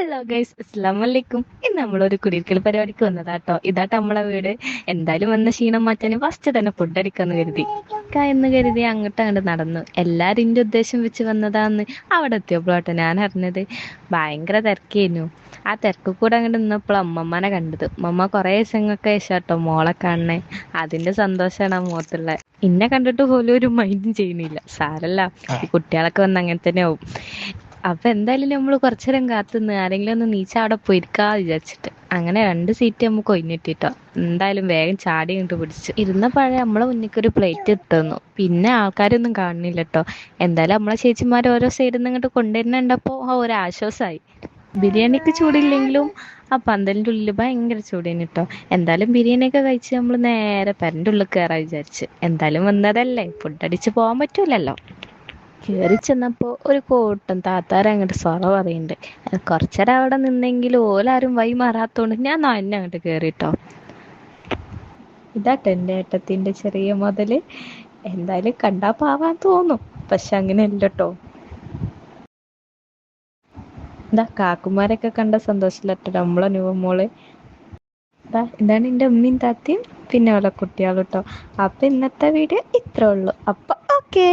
Hello guys, അസ്സലാമു അലൈക്കും. ഇന്ന് നമ്മളൊരു കുടിയിരിക്കൽ പരിപാടിക്ക് വന്നതാട്ടോ. ഇതാട്ടോ നമ്മളെ വീട്. എന്തായാലും വന്ന ക്ഷീണം മാറ്റാൻ ഫസ്റ്റ് തന്നെ ഫുഡ് അടിക്കാന്ന് കരുതി. എന്ന് കരുതി അങ്ങോട്ട് നടന്നു. എല്ലാരും ഇന്റെ ഉദ്ദേശം വെച്ച് വന്നതാന്ന്. അവിടെ എത്തിയപ്പോഴാട്ടോ ഞാൻ അറിഞ്ഞത് ഭയങ്കര തിരക്കായിരുന്നു. ആ തിരക്ക് കൂടെ അങ്ങോട്ട് നിന്നപ്പോൾ അമ്മമ്മനെ കണ്ടത്. അമ്മമ്മ കുറേ ദിവസങ്ങൾക്ക് ശേഷാട്ടോ മോളെ കാണണേ. അതിന്റെ സന്തോഷമാണ് ആ മുഖത്തുള്ള. ഇന്നെ കണ്ടിട്ട് പോലും ഒരു മൈൻഡും ചെയ്യുന്നില്ല. സാരല്ല, ഈ കുട്ടികളൊക്കെ വന്ന് അങ്ങനെ തന്നെ ആവും. അപ്പൊ എന്തായാലും നമ്മള് കുറച്ചേരം കാത്തുനിന്ന് ആരെങ്കിലും ഒന്ന് നീച്ച അവിടെ പോയിരിക്കാ വിചാരിച്ചിട്ട് അങ്ങനെ 2 സീറ്റ് നമുക്ക് ഒഴിഞ്ഞിട്ടിട്ടോ. എന്തായാലും വേഗം ചാടി ഇങ്ങോട്ട് പിടിച്ച് ഇരുന്ന പഴയ നമ്മളെ മുന്നിക്ക് ഒരു പ്ലേറ്റ് ഇട്ടുന്നു. പിന്നെ ആൾക്കാരൊന്നും കാണുന്നില്ല കേട്ടോ. എന്തായാലും നമ്മളെ ചേച്ചിമാർ ഓരോ സൈഡിൽ നിന്ന് ഇങ്ങോട്ട് കൊണ്ടുവരുന്നുണ്ടപ്പോ ഒരു ആശ്വാസമായി. ബിരിയാണിക്ക് ചൂടില്ലെങ്കിലും ആ പന്തലിന്റെ ഉള്ളിൽ ഭയങ്കര ചൂടേന് കേട്ടോ. എന്തായാലും ബിരിയാണിയൊക്കെ കഴിച്ച് നമ്മൾ നേരെ പെരന്റെ ഉള്ളിൽ കയറാൻ വിചാരിച്ച്. എന്തായാലും വന്നതല്ലേ, ഫുഡ് അടിച്ച് പോകാൻ പറ്റൂലല്ലോ. കേറി ചെന്നപ്പോ ഒരു കൂട്ടം താത്താര് അങ്ങോട്ട് സൊറ പറയുന്നുണ്ട്. കുറച്ചേരം അവിടെ നിന്നെങ്കിലും ഓലാരും വഴി മാറാത്തോണ്ട് ഞാൻ തന്നെ അങ്ങോട്ട് കേറിട്ടോ. ഇതാട്ടോ എന്റെ ഏട്ടത്തിന്റെ ചെറിയ മുതല്. എന്തായാലും കണ്ടാ പാവാൻ തോന്നും, പക്ഷെ അങ്ങനെ അല്ലട്ടോ. എന്താ കാക്കുമാരൊക്കെ കണ്ട സന്തോഷത്തിലട്ടോ നമ്മളെ ന്യൂമോള്. ഇതാണ് എന്റെ ഉമ്മയും താത്തയും പിന്നെ ഓലെ കുട്ടികളും ട്ടോ. അപ്പൊ ഇന്നത്തെ വീഡിയോ ഇത്രേ ഉള്ളൂ. അപ്പൊ ഓക്കേ.